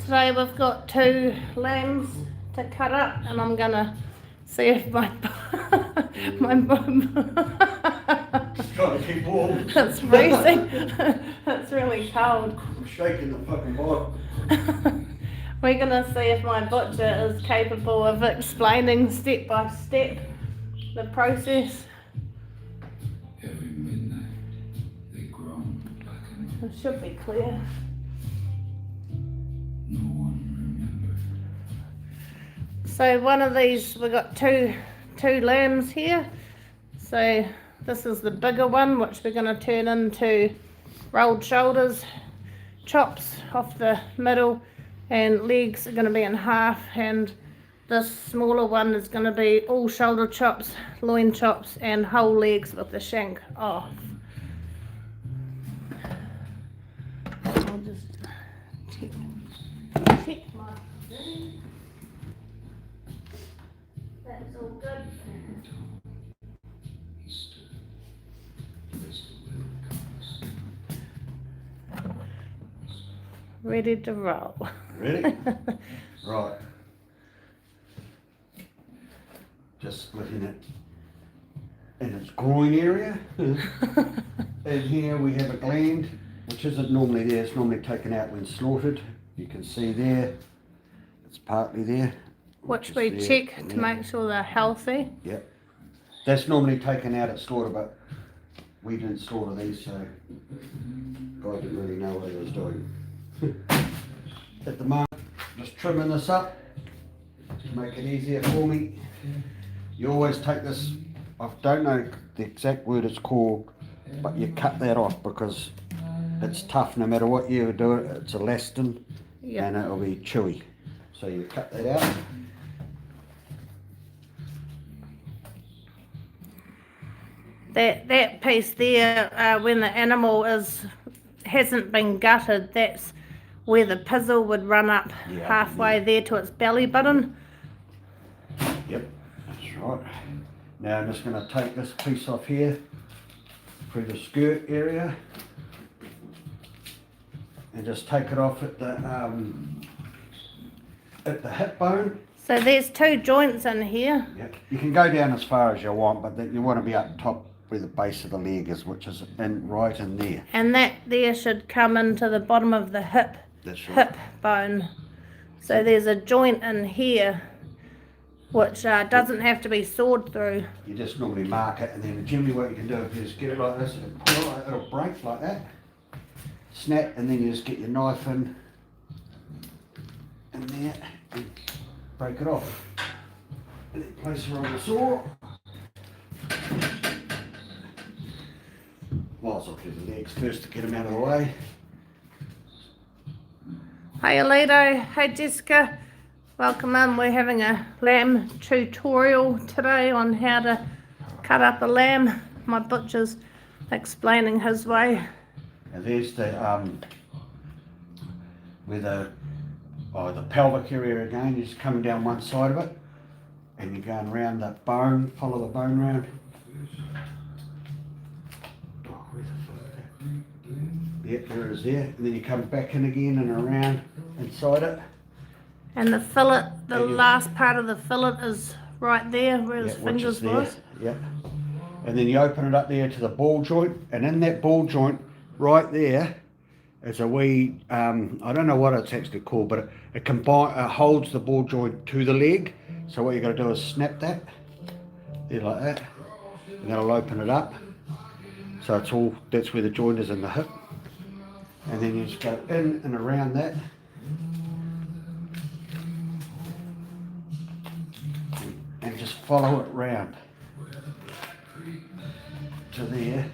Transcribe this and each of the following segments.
Today we've got 2 lambs to cut up, and I'm gonna see if my Trying to keep warm. it's freezing. It's really cold. I'm shaking the fucking bottle. We're gonna see if my butcher is capable of explaining step by step the process. Every midnight, they groan like an It should be clear. no one remembered. So one of these, we got two lambs here. So this is the bigger one, which we're going to turn into rolled shoulders, chops off the middle, and legs are going to be in half, and this smaller one is going to be all shoulder chops, loin chops, and whole legs with the shank off. I'll just check my thing. That's all good. He stood, dressed in little covers. Ready to roll. Ready? Right. Just splitting it in its groin area. And here we have a gland, which isn't normally there. It's normally taken out when slaughtered. You can see there, it's partly there. Which we check to make sure they're healthy. Yep. That's normally taken out at slaughter, but we didn't slaughter these, so God didn't really know what he was doing. At the moment, just trimming this up to make it easier for me. You always take this, I don't know the exact word it's called, but you cut that off because it's tough no matter what you do. It's elastin, Yep. and it'll be chewy. So you cut that out. That piece there, when the animal hasn't been gutted, that's where the pizzle would run up halfway there to its belly button. Yep, that's right. Now I'm just going to take this piece off here through the skirt area and just take it off at the hip bone. So there's 2 joints in here. Yep. You can go down as far as you want, but you want to be up top where the base of the leg is, which is right in there. And that there should come into the bottom of the hip, That's right. hip bone. So there's a joint in here which doesn't have to be sawed through. You just normally mark it, and then generally what you can do is you just get it like this, and pull it, it'll break like that. Snap, and then you just get your knife in there and break it off. And then place it on the saw. Well, I'll do the legs first to get them out of the way. Hey Alito, hey Jessica, welcome in. We're having a lamb tutorial today on how to cut up a lamb. My butcher's explaining his way. And there's the where the pelvic area again. You're just coming down one side of it, and you're going around that bone. Follow the bone round. Yep, there it is there. And then you come back in again and around inside it. And the fillet, the last part of the fillet is right there where his fingers was. Yep. And then you open it up there to the ball joint, and in that ball joint right there is a wee, I don't know what it's actually called, but it holds the ball joint to the leg. So what you got to do is snap that, there like that, and that'll open it up. So it's all, that's where the joint is in the hip. And then you just go in and around that. And just follow it round to there.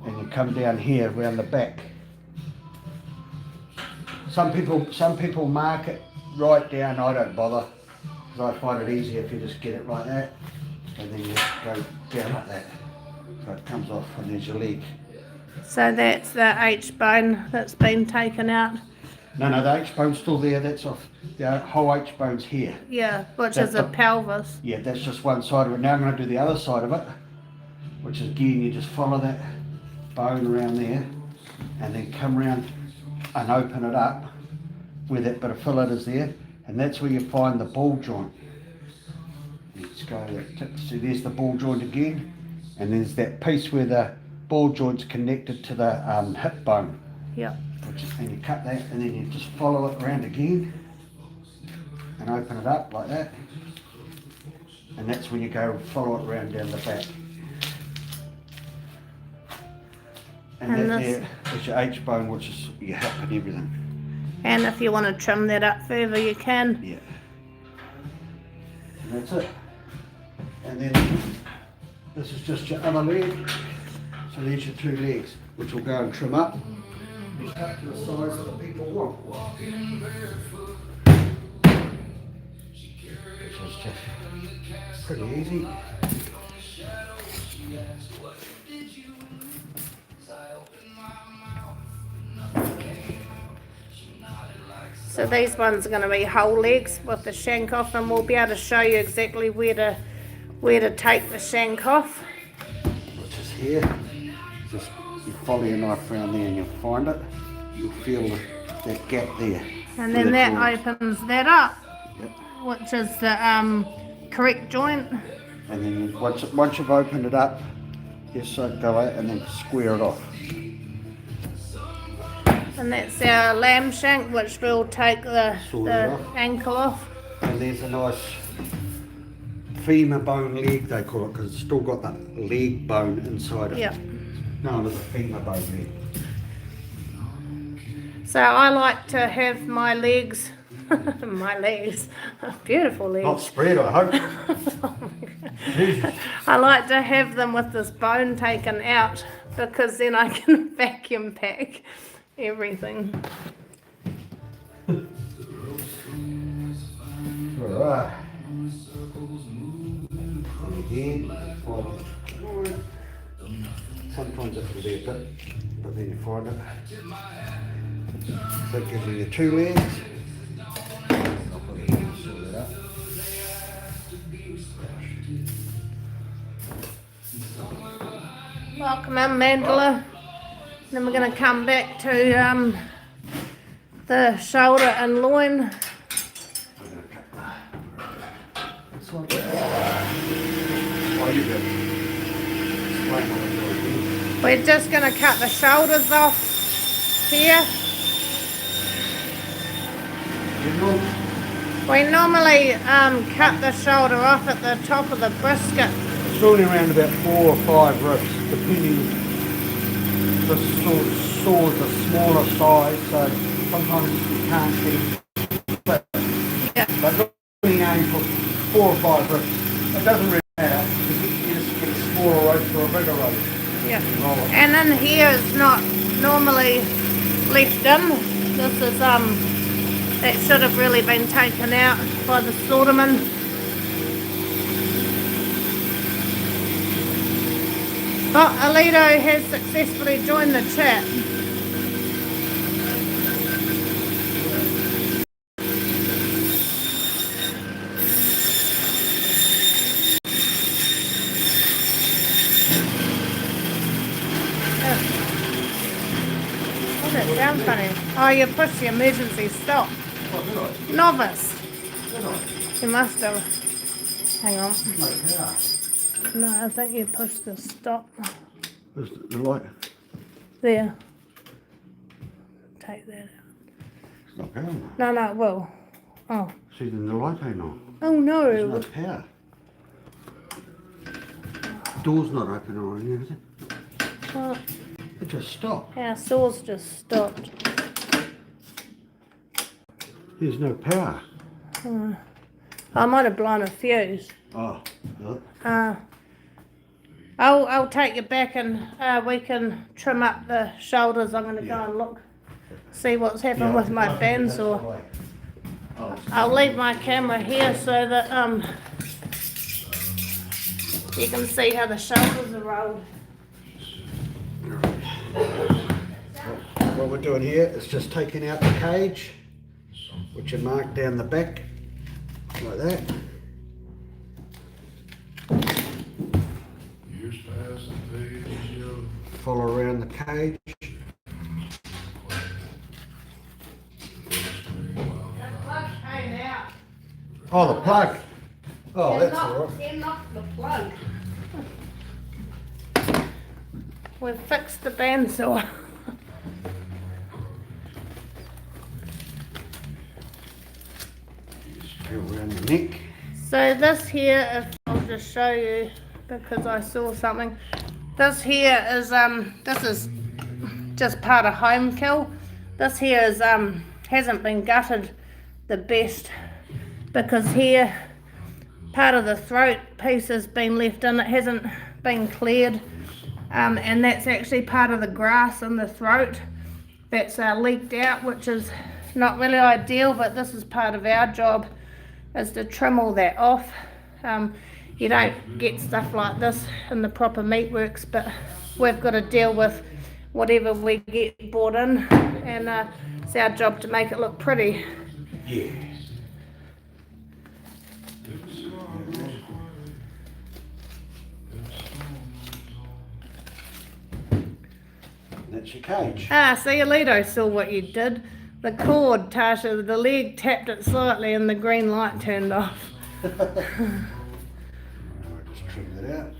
And you come down here around the back. Some people mark it right down. I don't bother, because I find it easier if you just get it like that, and then you go down like that, so it comes off, and there's your leg. So that's the H bone that's been taken out. No, the H bone's still there. That's off. The whole H bone's here. Yeah, which is a pelvis. Yeah, that's just one side of it. Now I'm going to do the other side of it, which is again, you just follow that bone around there, and then come around and open it up where that bit of fillet is there, and that's where you find the ball joint. Let's go that tip. So there's the ball joint again, and there's that piece where the ball joint's connected to the hip bone. Yep. And you cut that, and then you just follow it around again and open it up like that, and that's when you go follow it around down the back. And that there is your H bone, which is your hip and everything. And if you want to trim that up further, you can. Yeah. And that's it. And then this is just your other leg. So there's your two legs, which will go and trim up. Up to the size that the people want. Which is just pretty easy. So these ones are going to be whole legs with the shank off, and we'll be able to show you exactly where to take the shank off. Which is here. Just you follow your knife around there and you'll find it. You'll feel that gap there. And then that opens that up, Yep. which is the correct joint. And then once you've opened it up, just go out and then square it off. And that's our lamb shank, which will take the Off. ankle off. And there's a nice femur bone leg, they call it, because it's still got that leg bone inside it. Yep. Known as a femur bone leg. So I like to have my legs, beautiful legs. Not spread, I hope. Jesus. I like to have them with this bone taken out, because then I can vacuum pack everything. Alright. Again, sometimes it can be a bit, but then you find it. That gives you your two legs. I'll put it in, sort it out. Welcome in, mandala. Then we're going to come back to the shoulder and loin. I'm going to cut this one. Oh, you go. Explain what I'm doing here. We're just going to cut the shoulders off here. We normally cut the shoulder off at the top of the brisket. It's normally around about 4 or 5 ribs, depending. This saw's a smaller size, so sometimes you can't get it split. Yeah. But normally aim for 4 or 5 ribs. It doesn't really matter, you just get a smaller roast or a bigger roast. Yeah. Roll it. And in here it's not normally left in. This is it should have really been taken out by the slaughterman. Oh, Alito has successfully joined the chat. Oh, that sounds funny. Oh, you pushed the emergency stop. Novice. You must have. Hang on. No, I think you pushed the stop. Where's the light? There. Take that out. It's not going. No, it will. Oh. See, then the light ain't on. Oh There's no no. power. Door's not open or anything, is it? Well, It just stopped. our saws just stopped. There's no power. I might have blown a fuse. Oh, no. I'll take you back and we can trim up the shoulders. I'm going to go and look, see what's happened with my bandsaw. I'll leave my camera here so that you can see how the shoulders are rolled. What we're doing here is just taking out the cage, which are marked down the back, like that. Years past the page, Follow around the cage. Oh, the plug. Oh, They're that's not- all right. They're not the plug. We've fixed the bandsaw. Go around the neck. So this here, if I'll just show you because I saw something. This here is this is just part of Homekill. This here is hasn't been gutted the best because here part of the throat piece has been left in. It hasn't been cleared, and that's actually part of the grass in the throat that's leaked out, which is not really ideal. But this is part of our job, is to trim all that off. You don't get stuff like this in the proper meatworks, but we've got to deal with whatever we get brought in, and it's our job to make it look pretty. Yeah. That's your cage. So Alito saw what you did. The cord, Tasha, the leg tapped it slightly and the green light turned off. I'll just trim that out.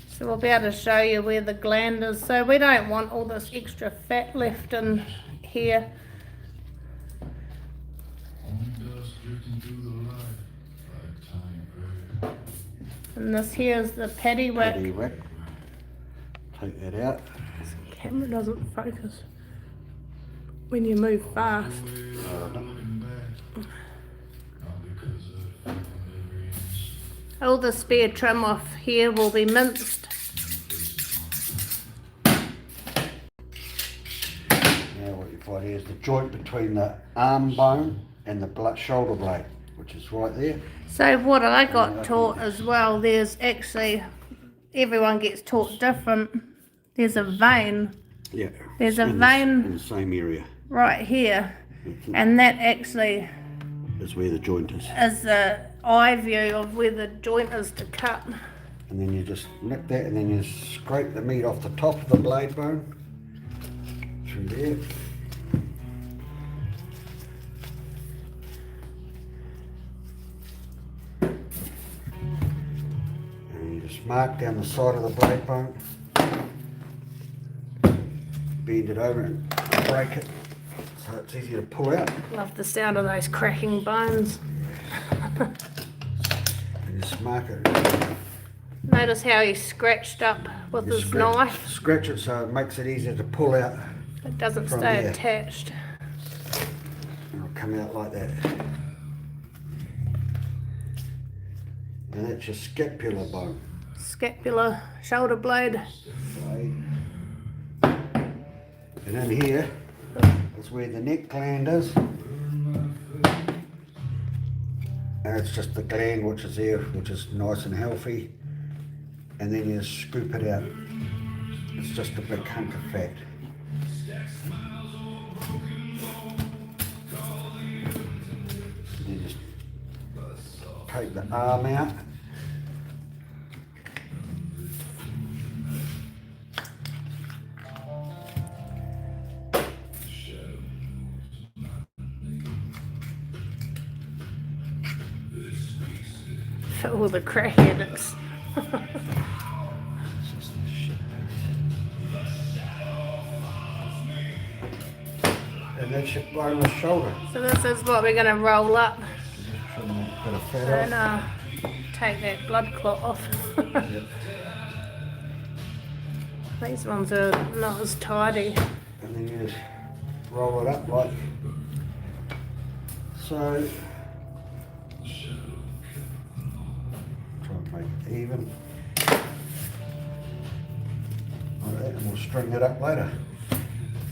So we'll be able to show you where the gland is. So we don't want all this extra fat left in here. And this here is the paddy wick. Paddy wick. Take that out. The camera doesn't focus when you move fast. All the spare trim off here will be minced. Now what you find here is the joint between the arm bone and the shoulder blade, which is right there. So what I got taught as well, there's actually, everyone gets taught different. There's a vein. Yeah. There's a in vein in the same area. right here, and that actually Is where the joint is. is the eye view of where the joint is to cut. And then you just nip that, and then you scrape the meat off the top of the blade bone through there. And you just mark down the side of the blade bone, bend it over and break it so it's easier to pull out. Love the sound of those cracking bones. And just mark it. Notice how he scratched up with his knife. Scratch it so it makes it easier to pull out. It doesn't from stay there. attached. It'll come out like that. And that's your scapular bone. Scapula, shoulder blade. And in here is where the neck gland is. And it's just the gland which is there, which is nice and healthy. And then you scoop it out. It's just a big hunk of fat. You just take the arm out. For all the crack addicts. And that's your boneless shoulder. So this is what we're going to roll up Trim that bit of fat and off. take that blood clot off. Yep. These ones are not as tidy. And then you just roll it up like so. Try and make it even. Like that, and we'll string it up later.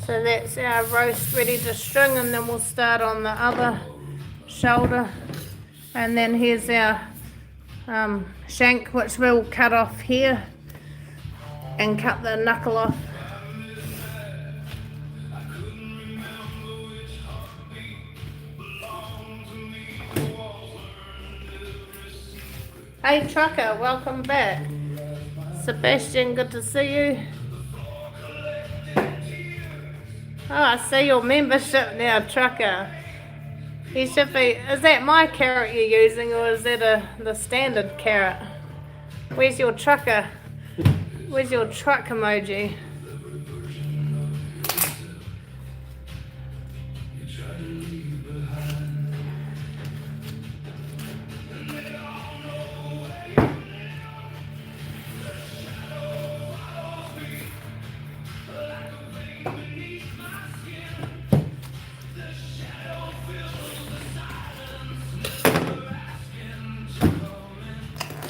So that's our roast ready to string, and then we'll start on the other shoulder. And then here's our shank, which we'll cut off here and cut the knuckle off. Hey trucker, welcome back. Sebastian, good to see you. Oh, I see your membership now, Trucker. You should be. Is that my carrot you're using, or is that the standard carrot? Where's your trucker? Where's your truck emoji?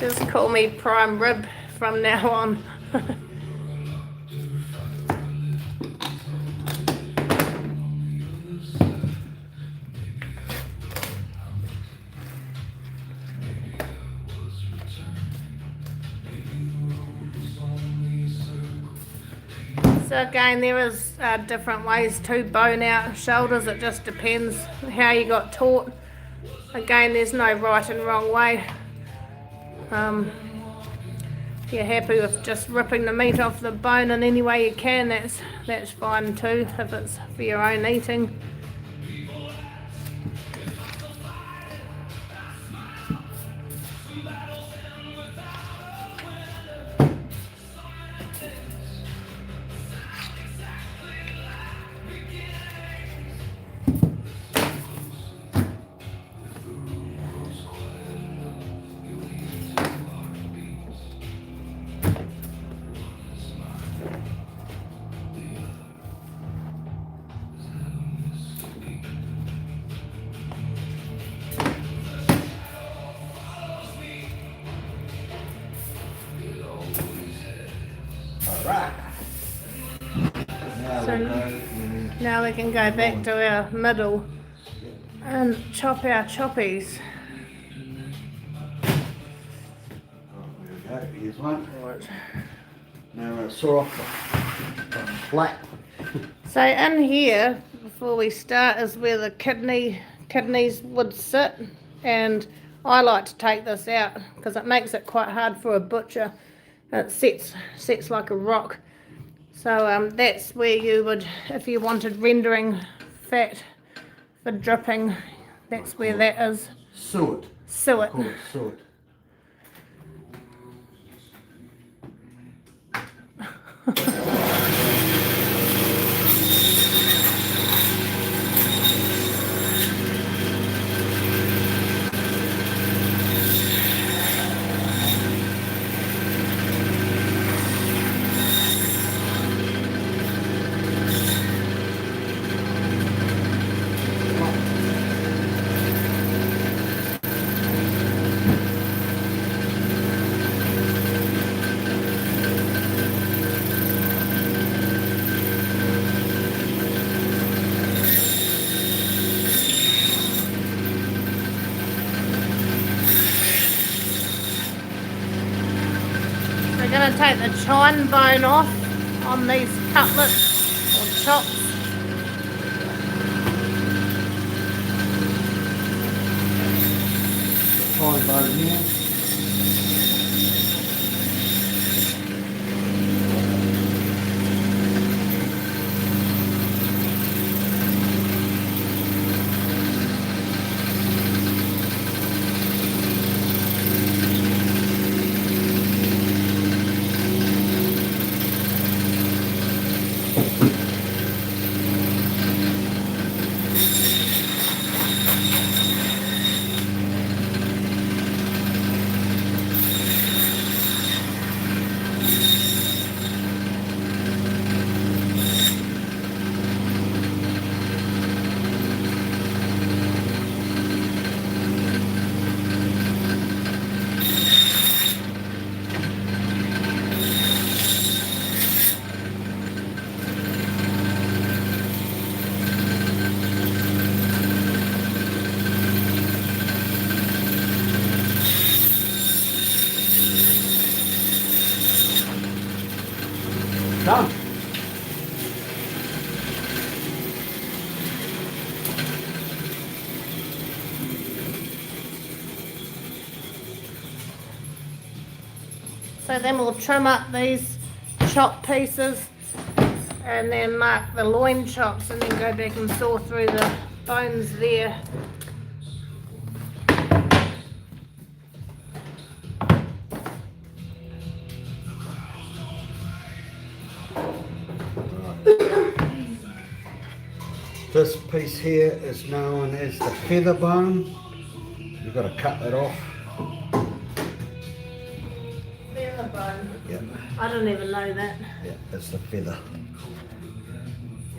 Just call me Prime Rib from now on. So again, there is different ways to bone out shoulders. It just depends how you got taught. Again, there's no right and wrong way. If you're happy with just ripping the meat off the bone in any way you can, that's fine too, if it's for your own eating. Now we can go back to our middle and chop our choppies. There we go, here's one. Now we're going to saw off the flap. So in here, before we start, is where the kidneys would sit, and I like to take this out because it makes it quite hard for a butcher. It sets like a rock. So that's where you would, if you wanted rendering fat for dripping, that's where that is. Suet. Suet. Call it suet. We're going to take the chine bone off on these cutlets or chops. Fine bone here. Done. So then we'll trim up these chop pieces and then mark the loin chops and then go back and saw through the bones there. This piece here is known as the feather bone. You've got to cut that off. Feather bone. Yeah, I didn't even know that. yeah, that's the feather.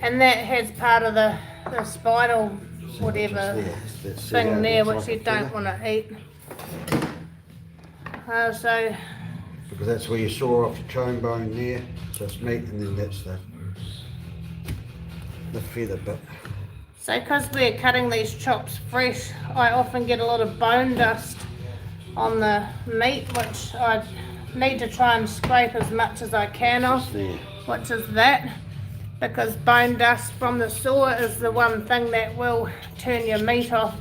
And that has part of the spinal Just whatever there. thing there which you don't want to eat. So Because that's where you saw off the chone bone there. So it's meat, and then that's the feather bit. So because we're cutting these chops fresh, I often get a lot of bone dust on the meat, which I need to try and scrape as much as I can off, There. which is that, because bone dust from the saw is the one thing that will turn your meat off,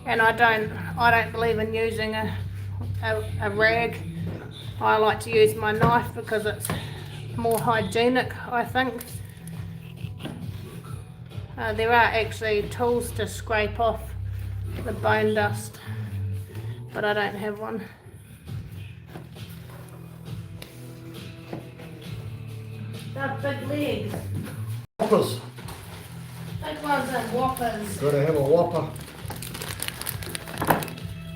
and I don't believe in using a rag. I like to use my knife because it's more hygienic, I think. There are actually tools to scrape off the bone dust, but I don't have one. They're big legs. Whoppers. Big ones are whoppers. Got to have a whopper.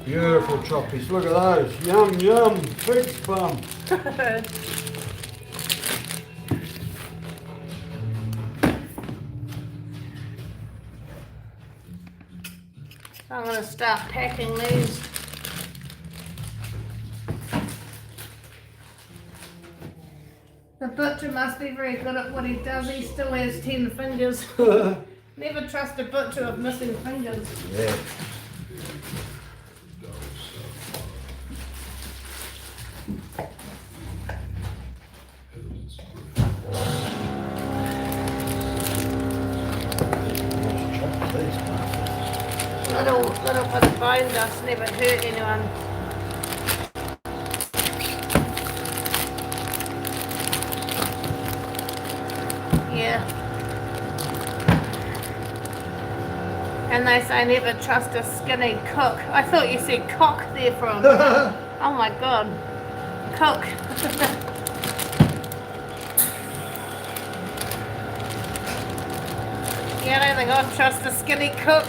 Beautiful choppies. Look at those. Yum, yum. Pig's bum. I'm going to start packing these. The butcher must be very good at what he does. He still has 10 fingers. Never trust a butcher with missing fingers. Yeah. Little bit of bone dust never hurt anyone. Yeah. And they say never trust a skinny cook. I thought you said cock there from. Oh my god. Cook. Yeah, I don't think I'd trust a skinny cook.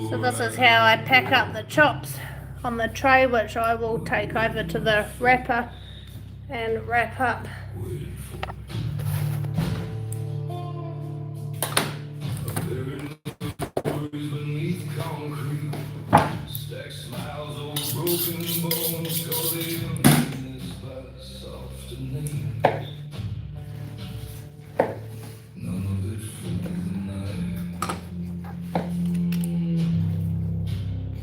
So this is how I pack up the chops on the tray, which I will take over to the wrapper and wrap up. Beneath concrete, stack smiles on broken bones, cause they don't mean this by softer name. None of it for the night.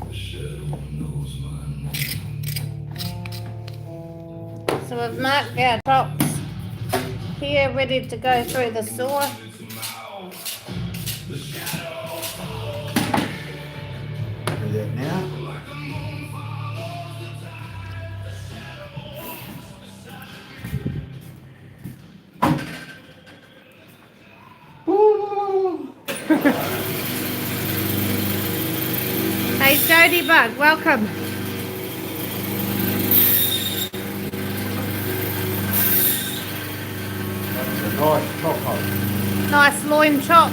The shadow knows my name. So we've marked our chops here, ready to go through the saw. It's a mouth, the shadow. Do that now. Like the moon follows the Hey Jody Bug, welcome. That's a nice chop hole. Nice loin chop.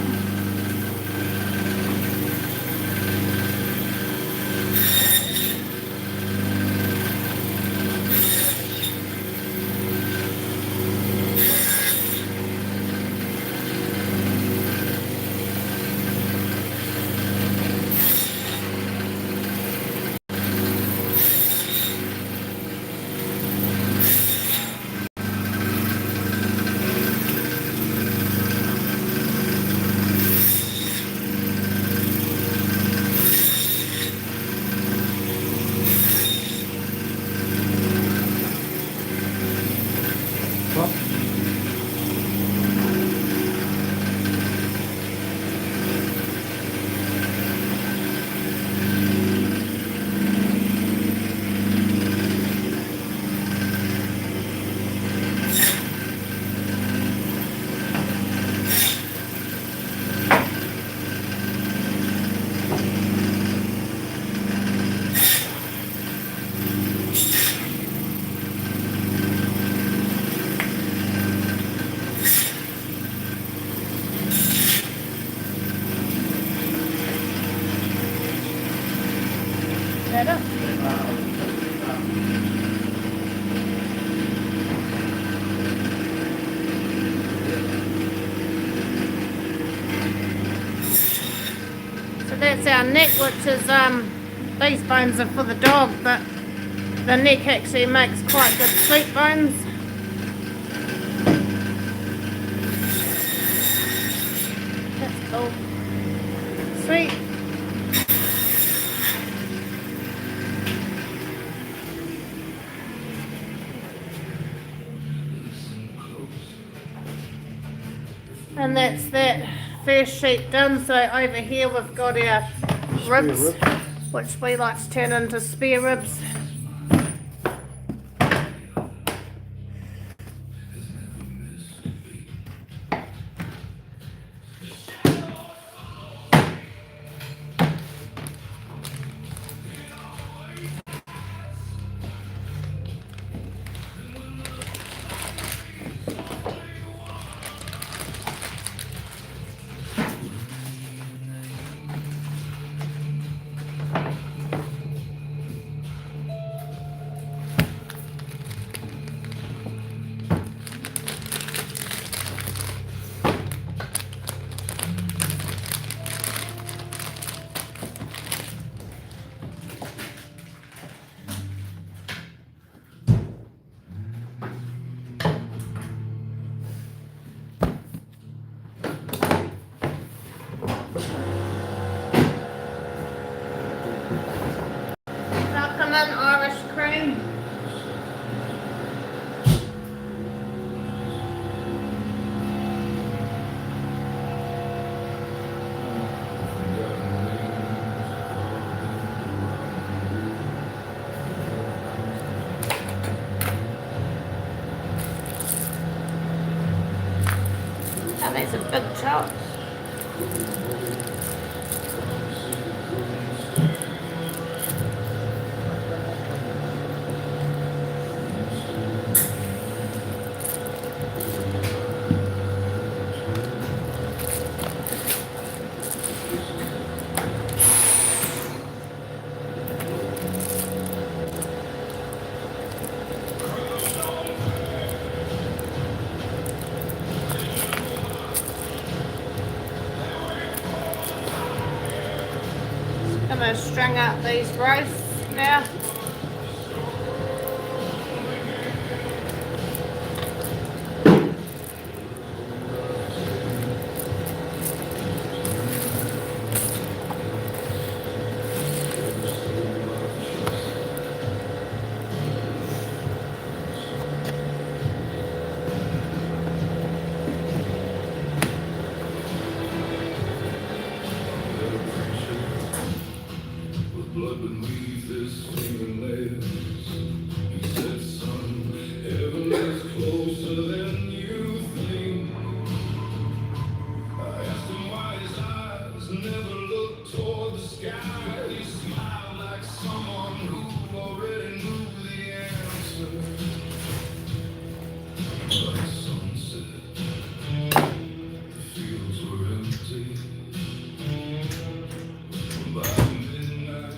Chop. Better? So that's our neck, which is these bones are for the dog, but the neck actually makes quite good sweet bones. That's cool. Sweet. And that's that first sheet done. So over here we've got our ribs, rib. which we like to turn into spare ribs. Welcome in, Irish cream. Oh, these are big chops. gonna string up these roasts now. Blood beneath his fingernails. He said, son, heaven is closer than you think. I asked him why his eyes never looked toward the sky. He smiled like someone who already knew the answer. By sunset, the fields were empty. By midnight,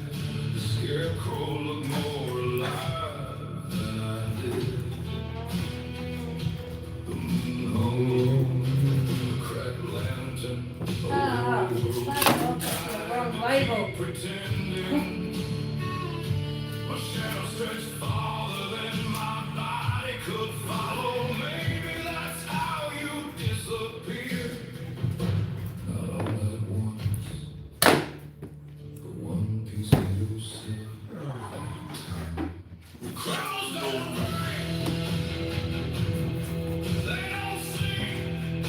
the scarecrow looked more alive than I did. The moon hung low, the cracked lantern. Pretending my shadow stretched farther than my body could follow. Maybe that's how you disappear. Not all at once. One piece of you said, the crowds don't break, they don't sing,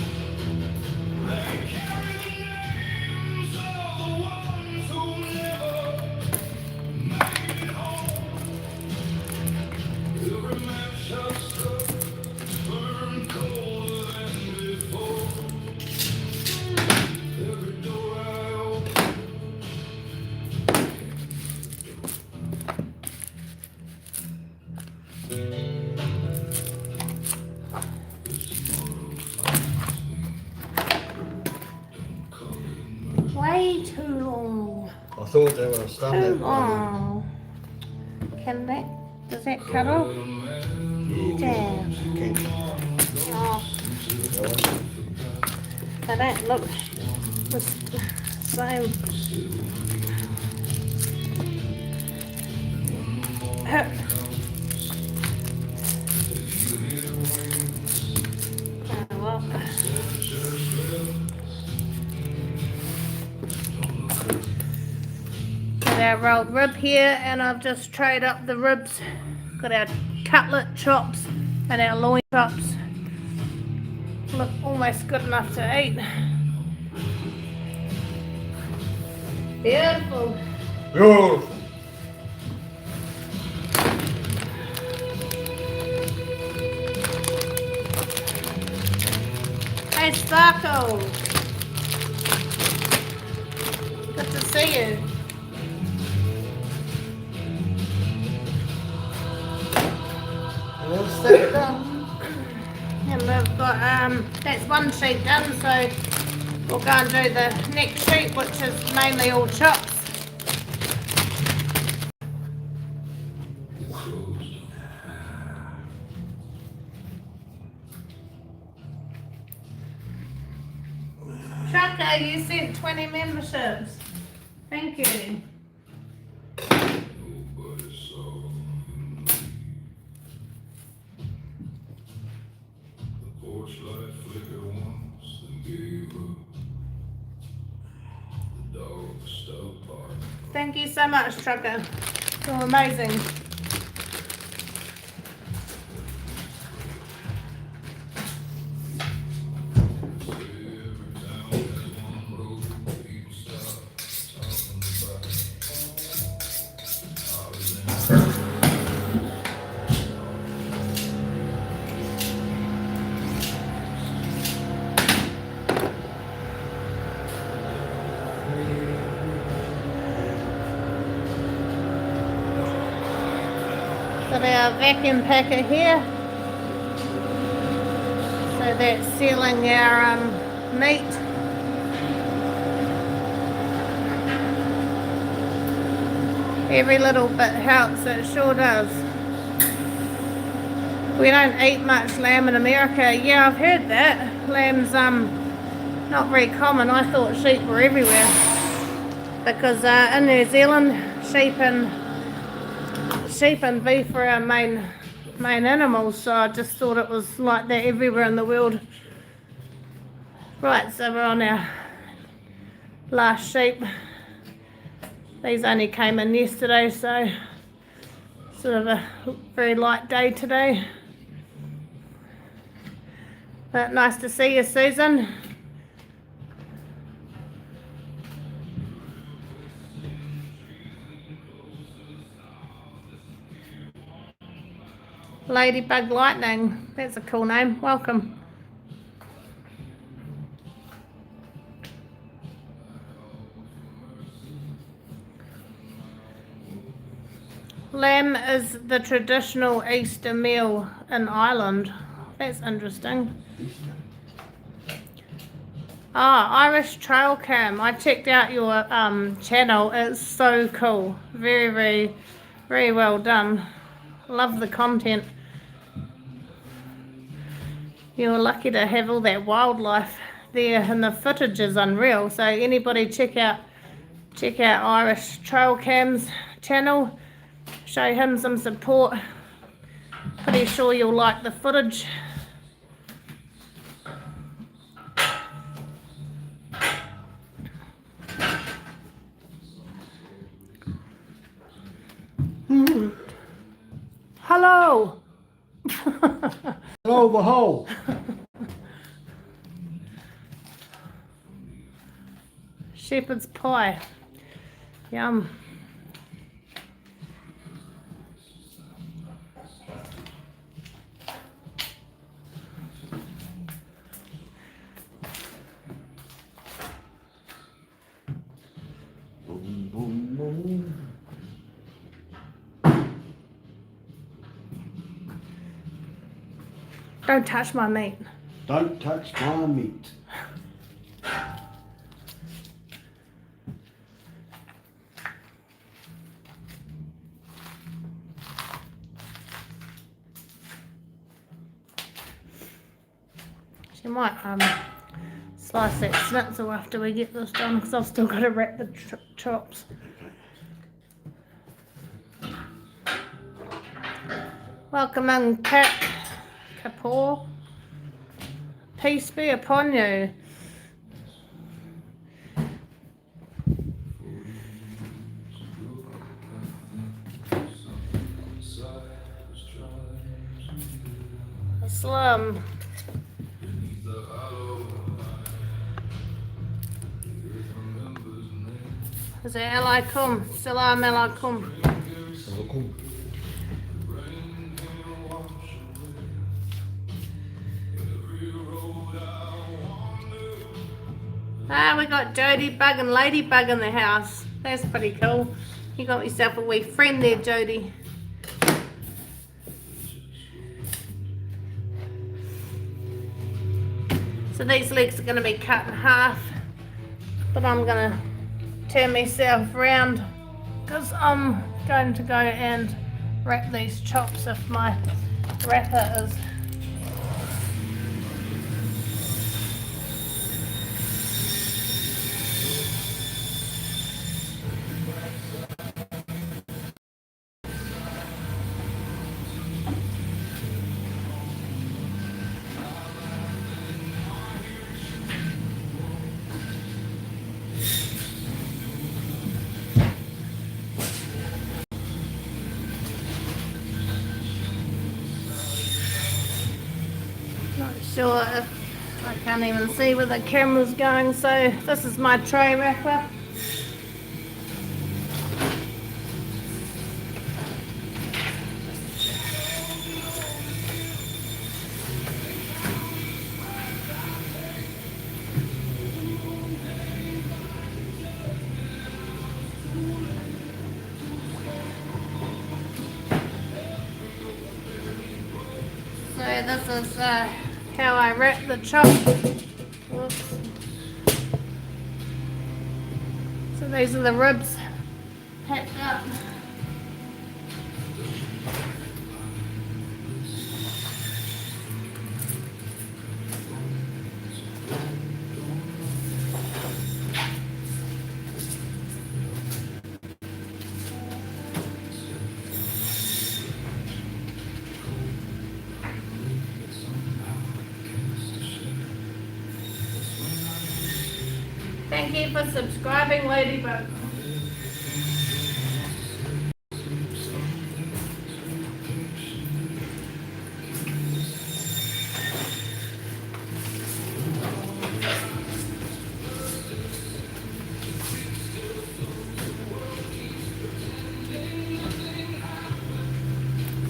they carry the names of the ones who never made it home. Every match I've struck burned colder than before. Every door I opened. Way too long. I thought they were Too standing. long. Does that cut off? Damn. Oh, they don't look the same. Oh, well. Got our rolled rib here, and I've just trayed up the ribs. Got our cutlet chops and our loin chops. Look almost good enough to eat. Beautiful. Beautiful. Hey Sparkle. Good to see you. Let's set it down. And we've got that's one sheet done, so we'll go and do the next sheet, which is mainly all chops. Chucko, you sent 20 memberships. Thank you. Nobody saw me. The porch light flickered once, then gave up. The dog stopped barking. Thank you so much, Trucker. You're amazing. Got our vacuum packer here. So that's sealing our meat. Every little bit helps, it sure does. We don't eat much lamb in America. Yeah, I've heard that. Lamb's not very common. I thought sheep were everywhere. because in New Zealand sheep and beef are our main animals, so I just thought it was like that everywhere in the world. Right, so we're on our last sheep. These only came in yesterday, so sort of a very light day today. But nice to see you, Susan. Ladybug Lightning, that's a cool name. Welcome. Lamb is the traditional Easter meal in Ireland. That's interesting. Irish Trail Cam. I checked out your channel. It's so cool. Very, very, very well done. Love the content. You're lucky to have all that wildlife there, and the footage is unreal. So anybody check out Irish Trail Cam's channel. Show him some support. Pretty sure you'll like the footage. Hello. Hello, the hole. Shepherd's pie. Yum. Boom, boom, boom. Don't touch my meat. Don't touch my meat. She might slice that schnitzel after we get this done, because I've still got to wrap the chops. Welcome in, Kat Kapoor. Peace be upon you. Aslam. Is it alaikum? Salam alaikum. We got Jody Bug and Ladybug in the house. That's pretty cool. You got yourself a wee friend there, Jody. So these legs are going to be cut in half, but I'm going to turn myself round because I'm going to go and wrap these chops if my wrapper is. Not sure if I can't even see where the camera's going, so this is my tray wrapper. So this is how I wrap the chop. Whoops. So these are the ribs packed up. Thank you for subscribing, Ladybug.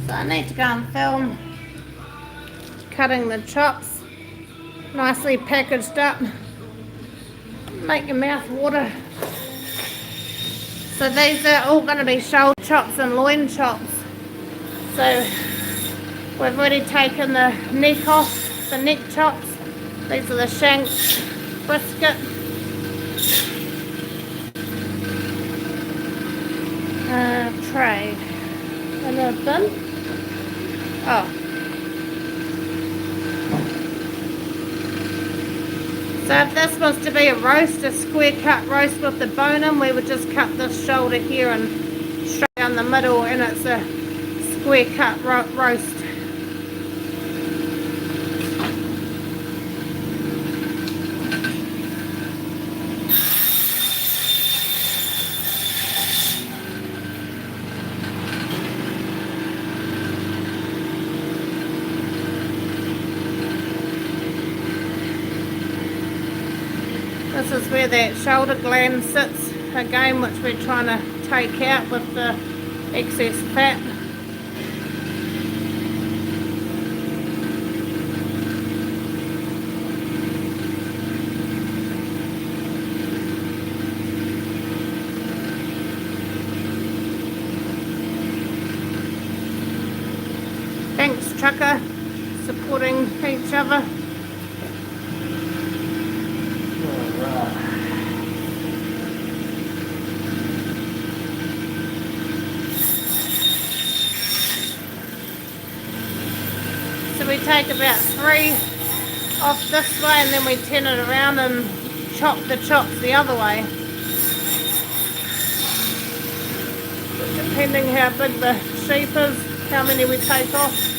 So I need to go and film cutting the chops, nicely packaged up. Make your mouth water. So these are all going to be shoulder chops and loin chops. So we've already taken the neck off, the neck chops. These are the shanks, brisket. Tray. And a bin. Oh. So if this was to be a roast, a square cut roast with the bone in, we would just cut this shoulder here and straight down the middle, and it's a square cut roast. This is where that shoulder gland sits again, which we're trying to take out with the excess fat. Thanks, Trucker, supporting each other. So we take about 3 off this way and then we turn it around and chop the chops the other way. Depending how big the sheep is, how many we take off.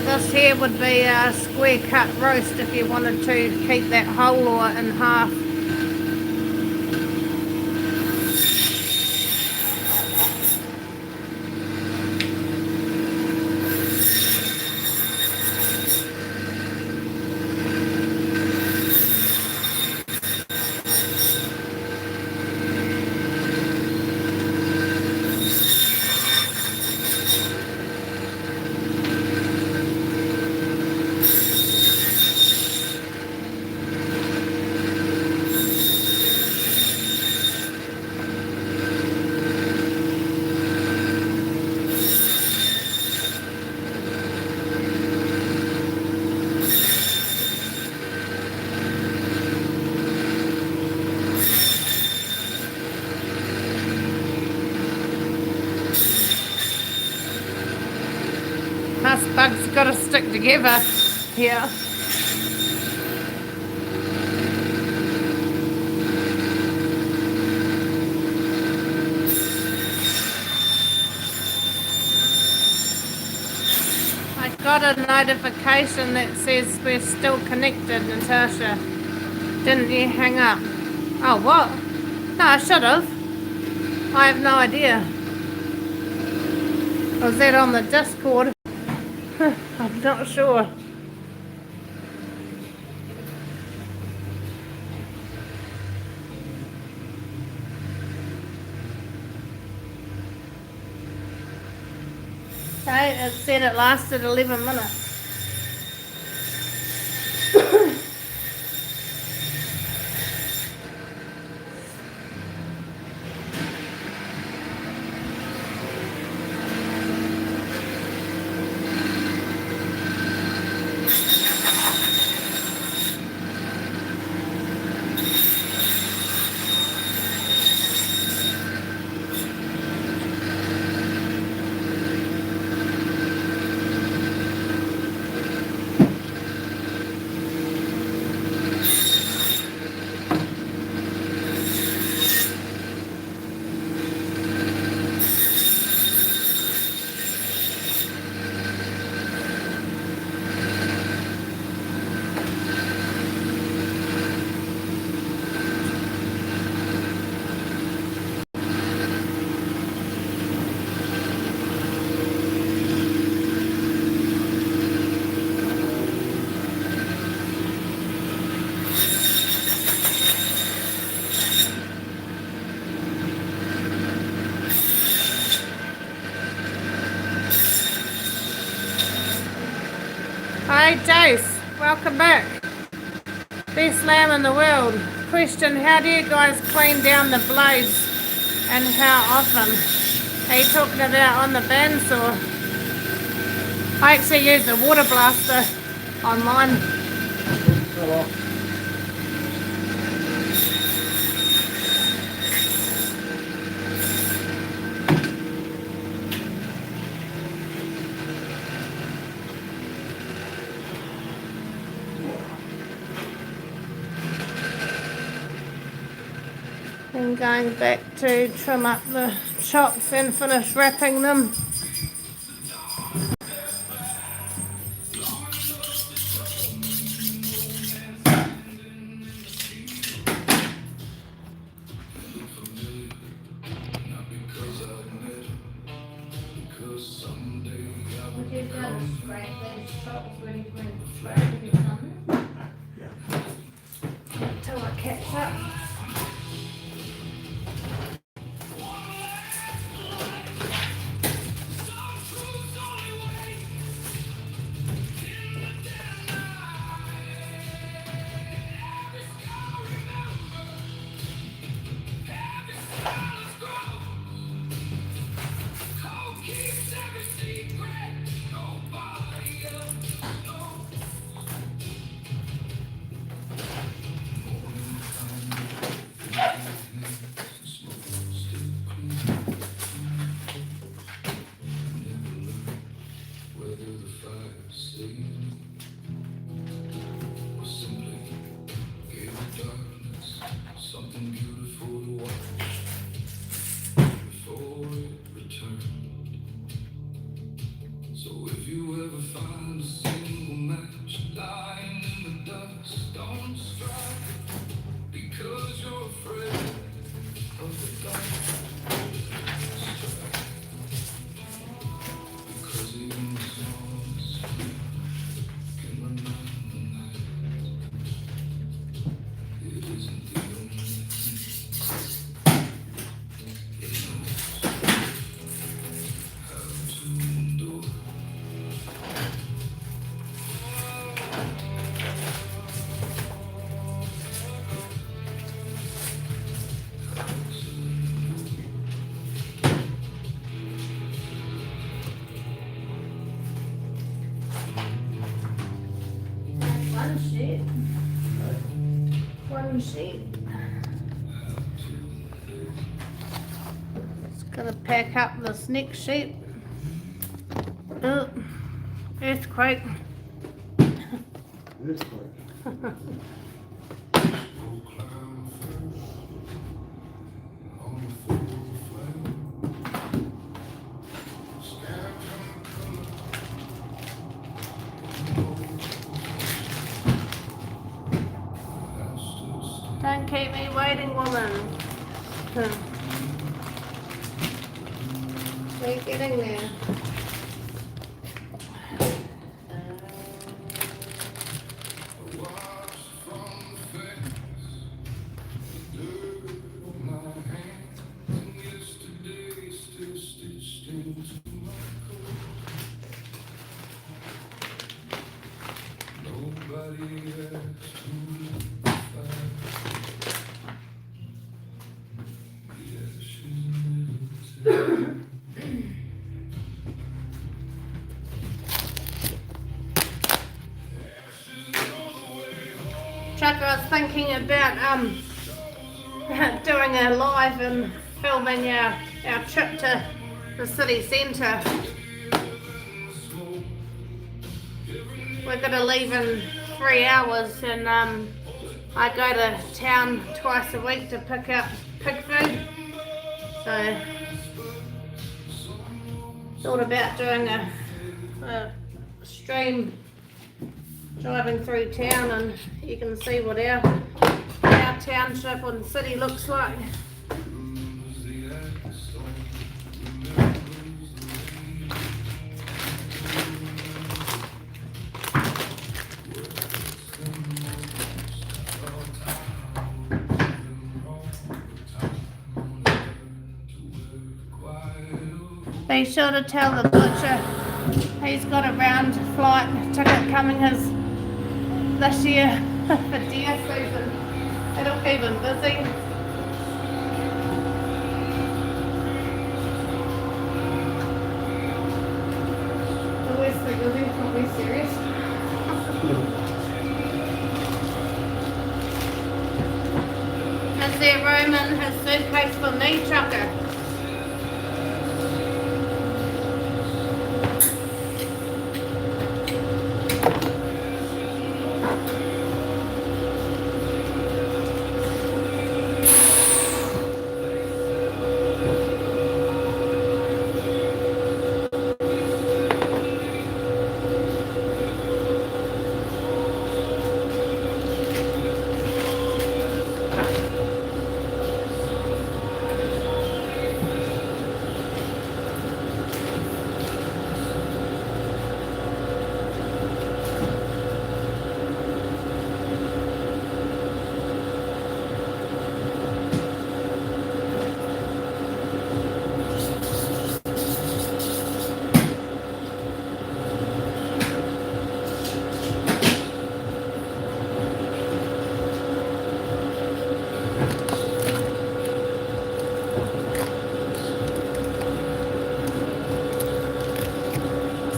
This here would be a square cut roast if you wanted to keep that whole or in half. Us bugs got to stick together here. I got a notification that says we're still connected, Natasha. Didn't you hang up? Oh, what? No, I should have. I have no idea. Was that on the Discord? I'm not sure. Okay, it said it lasted 11 minutes. Hi Jace, welcome back. Best lamb in the world. Question, how do you guys clean down the blades and how often? Are you talking about on the bandsaw? I actually use the water blaster on mine. And going back to trim up the chops and finish wrapping them. Till I catch up. One sheet. Just gonna pack up this next sheet. Oh, earthquake. keep me waiting, woman. We're getting there. Chuck, I was thinking about doing a live and filming our trip to the city centre. We're going to leave in 3 hours, and I go to town twice a week to pick up pig food. So thought about doing a stream driving through town, and you can see what our township and city looks like. Be sure to tell the butcher he's got a round flight ticket coming his this year for deer season. It'll keep him busy. Always so busy, probably serious. Is there room in his suitcase for me, Chucker?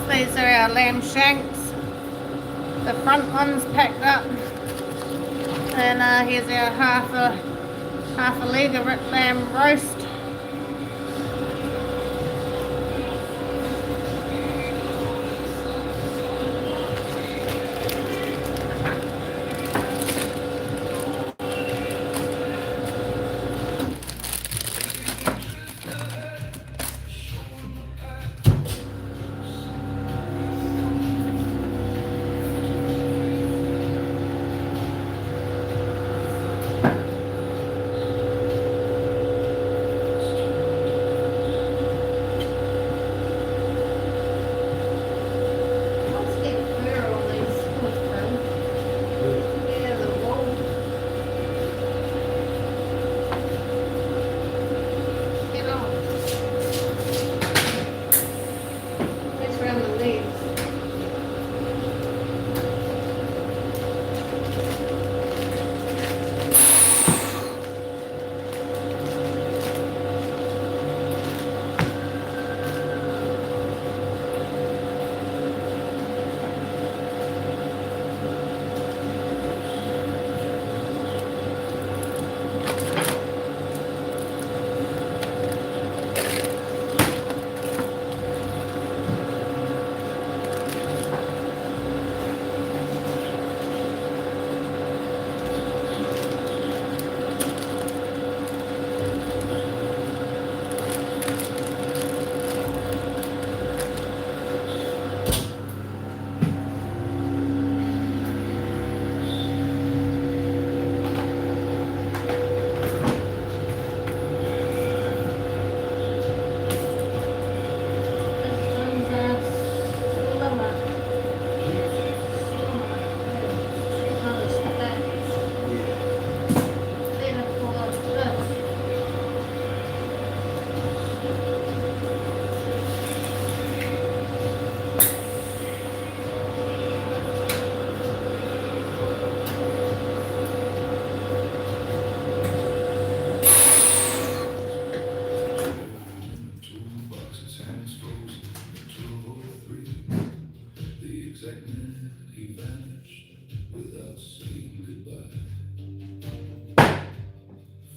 These are our lamb shanks. The front one's packed up, and here's our half a leg of lamb roast. he vanished without saying goodbye.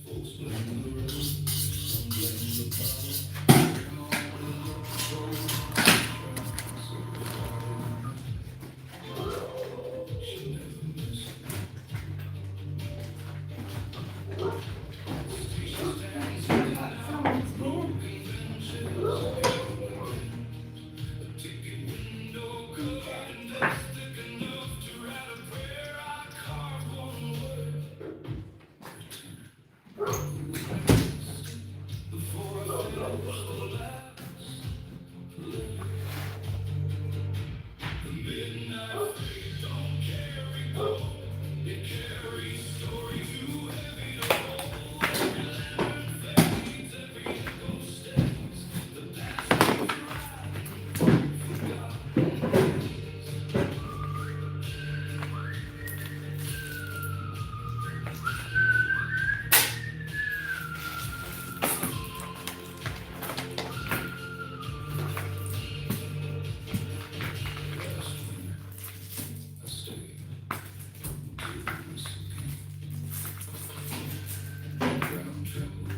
Folks blame the road, some blame the power. She never missed me. Ticket window covered in dust, thick enough to write a prayer. I carved one word. Before I finish the last letter. The midnight freight don't carry gold. It carries stories too heavy to hold. Every lantern fades, every echo stays. The past keeps riding, forgotten. Last winter, I stayed until this again. Ground trembled.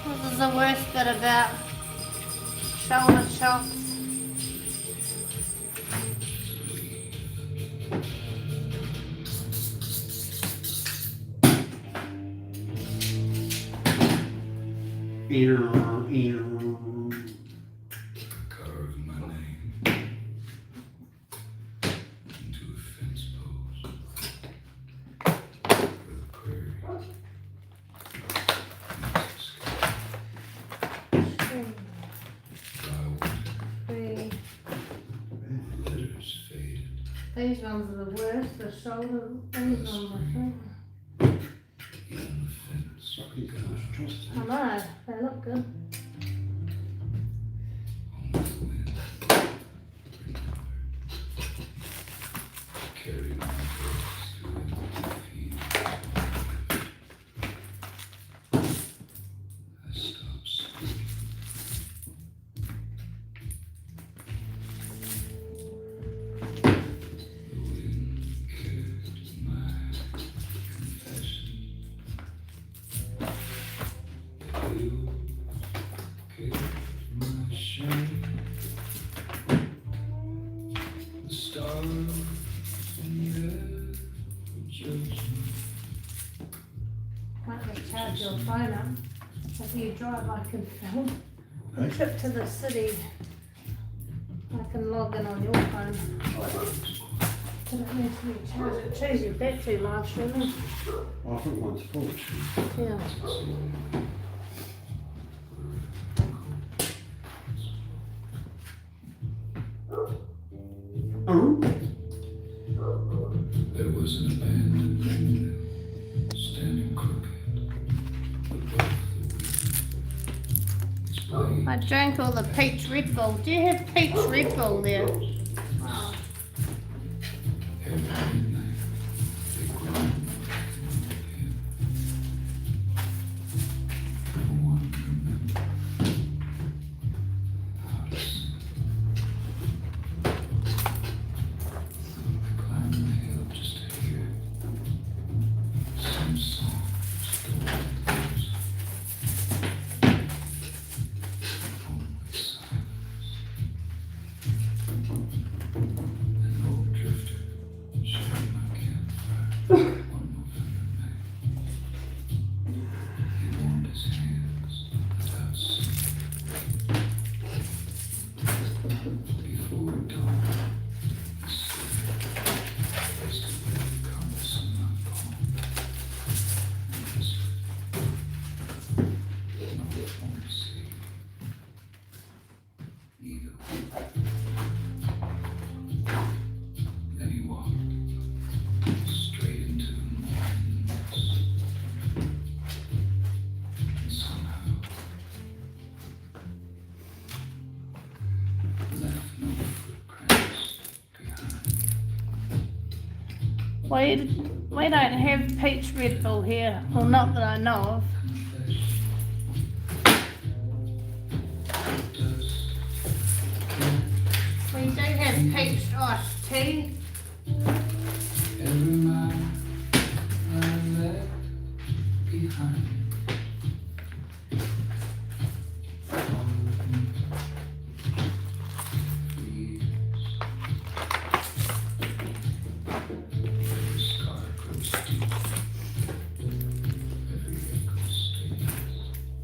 This is the worst bit about shoulder chops. Carved my name into a fence post for the prairie. Dry winter, letters faded. These ones are the worst, the shoulder, these ones I think. Even the fence began I know, they look good. on the wind. Carried my voice through empty fields. I stopped speaking. The wind carried my confession. You carried my shame. The stars in the air were judging. Might have to charge your phone up. If you drive, I can film. A trip to the city. I can log in on your phone. Does it need to be charged? It shows your battery life, surely. I think one's full. Yeah. There was an abandoned windmill standing crooked above the wind. Its blade I drank all the peach Red Bull. Do you have peach Red Bull there? Wow. every midnight they groaned again. No one remembered how to sing. I climbed the hill just to hear some song just go like this. Only silence. We don't have peach red bull here. Well, not that I know of. We do have peach iced tea. Every mile I left behind.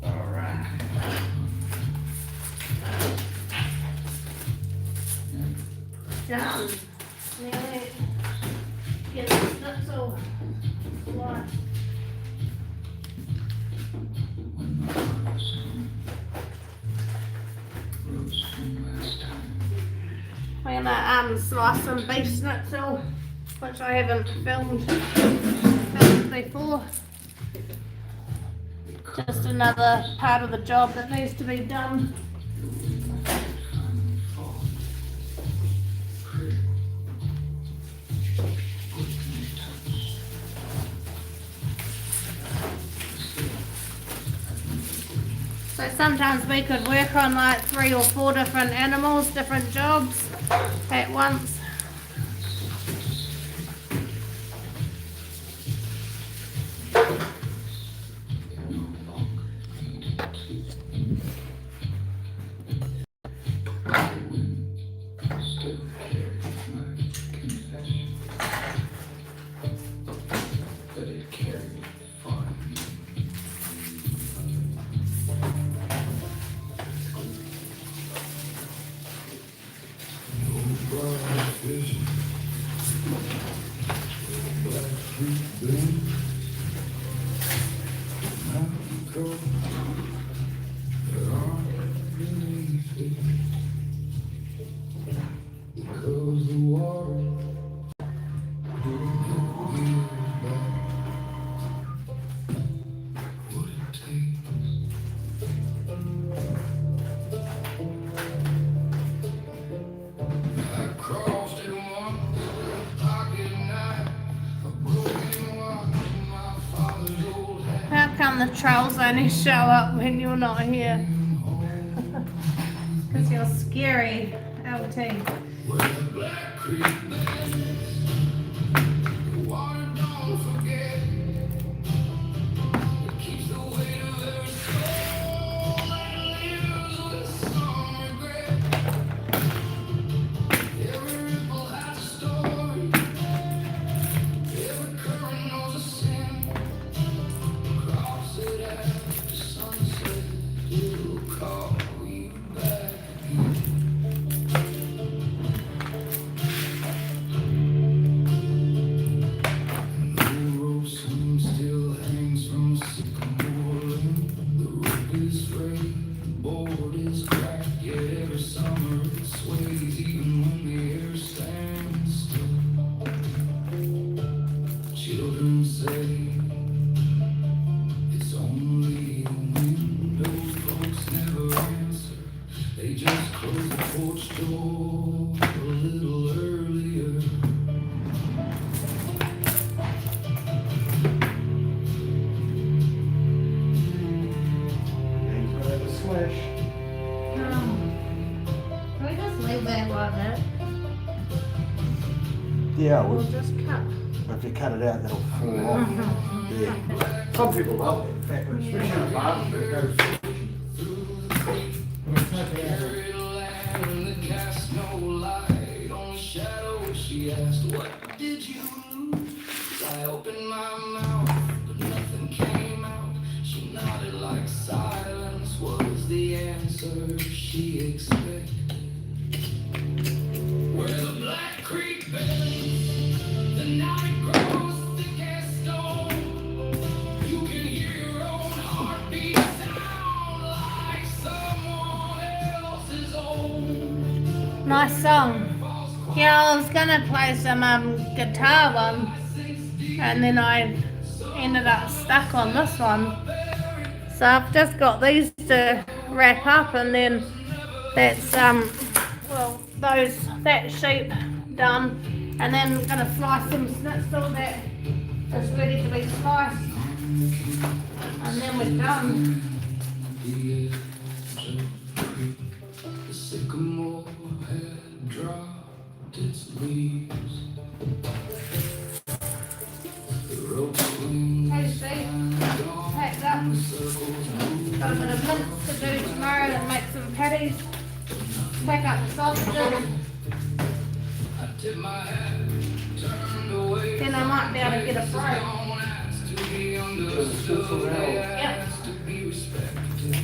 Alright. Done. Nearly. Get the schnitzel. Right. We're gonna slice some beef schnitzel, which I haven't filmed before. Just another part of the job that needs to be done. So sometimes we could work on like 3 or 4 different animals, different jobs at once. How come the trolls only show up when you're not here? Because you're scary, LT. Children say it's only a window, folks never answer. They just close the porch door a little earlier. Name's got a slash. Can we just leave that like that? Yeah, We'll well, just cut. if you cut it out, that'll fall off. Yeah. Some people love it, in fact, especially on a barbecue, it goes. Carried a lamp and the cast no light on the shadow. She asked, what did you lose? I opened my mouth, but nothing came out. She nodded like silence was the answer she expected. Where the Black Creek bends, the night grows thick as stone. You can hear your own heartbeat sound like someone else's own. Nice song. Yeah, I was gonna play some guitar one, and then I ended up stuck on this one. So I've just got these to wrap up, and then that's well, that sheep done. And then we're gonna slice some schnitzel that is ready to be sliced. And then we're done. The sycamore had dropped its leaves. The rope swings Tasty. Packed up. Got a bit of mince to do tomorrow and make some patties. Pack up the sausages. I tip my hat, turned away. Then I might be able to get a fry. Don't ask to be understood, they Yep. ask to be respected.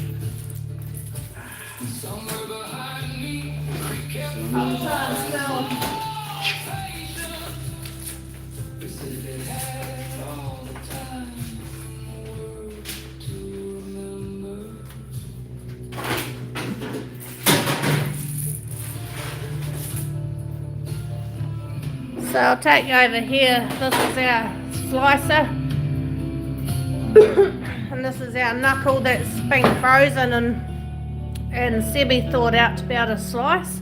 And somewhere behind me, I kept I'm trying to still. patient. They said they had all the time in the world to remember. So I'll take you over here. This is our slicer. And this is our knuckle that's been frozen and Sebi thawed out to be able to slice.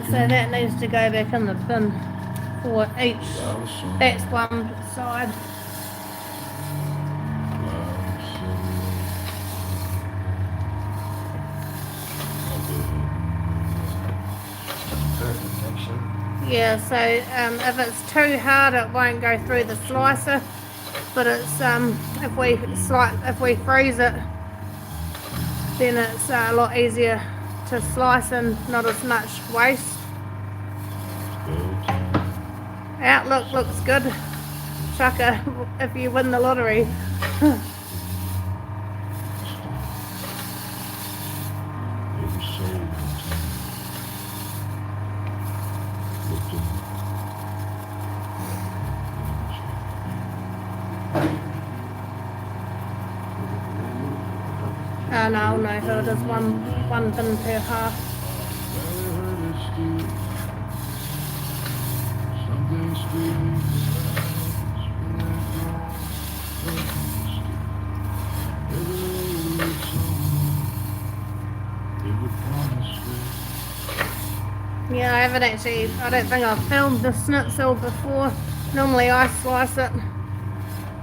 So that needs to go back in the bin for each. That's one side. Perfect, actually. Yeah, so if it's too hard, it won't go through the slicer. But it's if we freeze it, then it's a lot easier to slice and not as much waste. Outlook looks good. Shaka, if you win the lottery. Oh no, no, so it is one bin per half. Yeah, I don't think I've filmed the schnitzel before. Normally I slice it,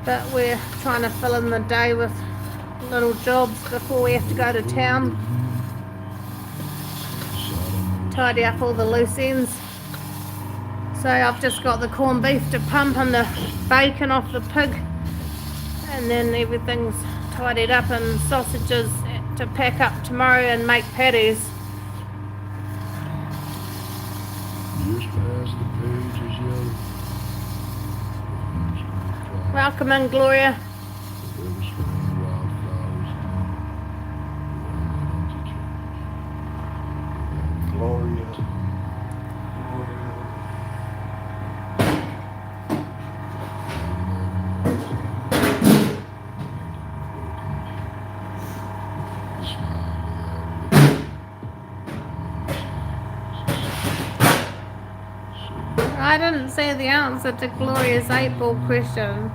but we're trying to fill in the day with little jobs before we have to go to town. Tidy up all the loose ends. So I've just got the corned beef to pump and the bacon off the pig, and then everything's tidied up and sausages to pack up tomorrow and make patties. Welcome in, Gloria. Gloria. I didn't see the answer to Gloria's 8-ball question.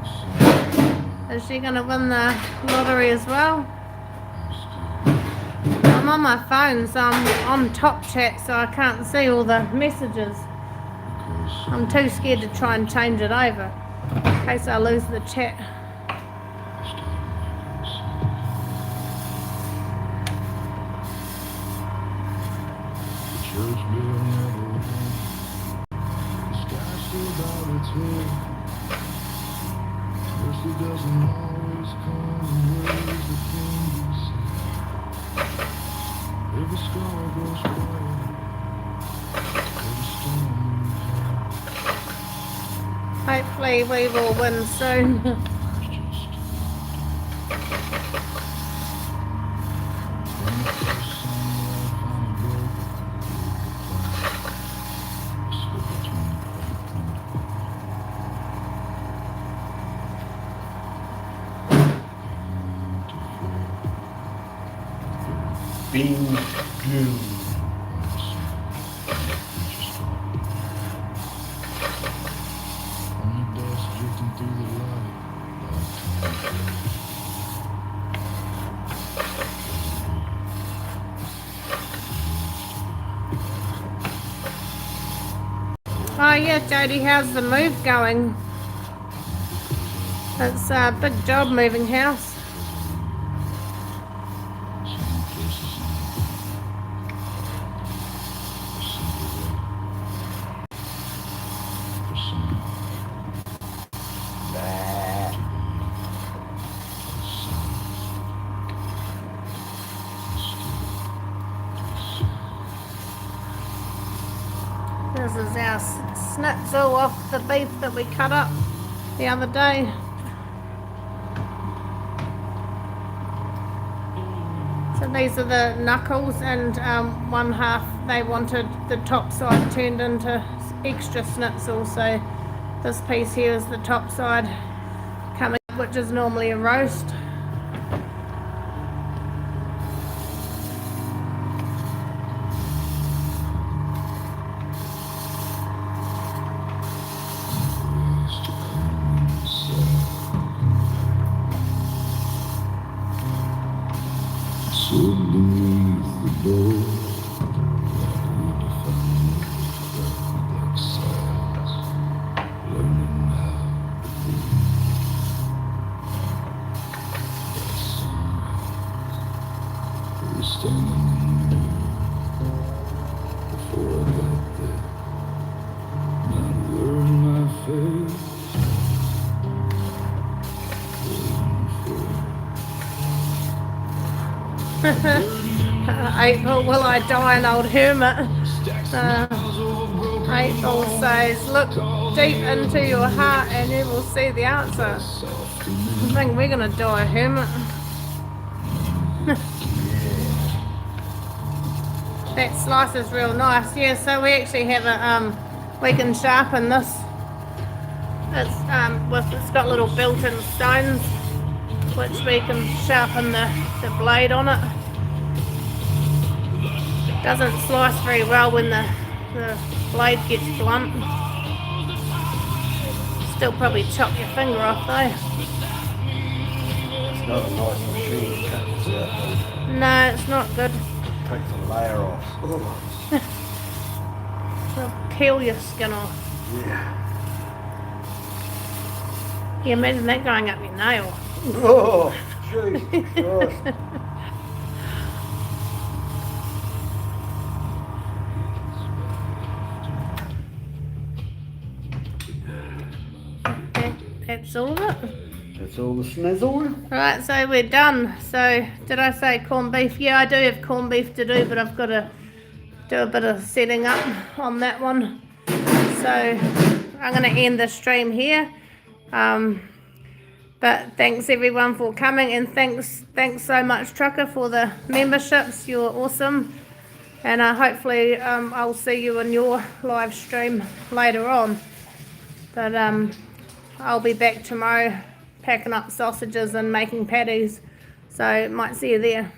Is she going to win the lottery as well? I'm on my phone, so I'm on top chat, so I can't see all the messages. I'm too scared to try and change it over in case I lose the chat. Hopefully we will win soon. Bean glue. Only dust drifting through the light. Oh yeah, Jodie, how's the move going? It's a big job moving house. This is our schnitzel off the beef that we cut up the other day. So these are the knuckles, and one half they wanted the top side turned into extra schnitzel. So this piece here is the top side coming up, which is normally a roast. So beneath the door, like silence, learning how to breathe. That sunrise, we were standing in the mirror before I got there. Not a word in my face, waiting for April, will I die an old hermit? April says, look deep into your heart and you will see the answer. I think we're going to die a hermit. That slice is real nice. Yeah, so we actually have a, we can sharpen this. It's got little built-in stones which we can sharpen the blade on it. Doesn't slice very well when the blade gets blunt. Still probably chop your finger off though. It's not a nice machine to cut this out. No, it's not good. Take the layer off. Oh. It'll peel your skin off. Yeah. Yeah, imagine that going up your nail. Oh, Jesus Christ. That's all of it. That's all the snizzle. Right, so we're done. So, did I say corned beef? Yeah, I do have corned beef to do, but I've got to do a bit of setting up on that one. So, I'm going to end the stream here. But thanks everyone for coming, and thanks so much Trucker for the memberships. You're awesome, and hopefully I'll see you in your live stream later on. But I'll be back tomorrow packing up sausages and making patties, so might see you there.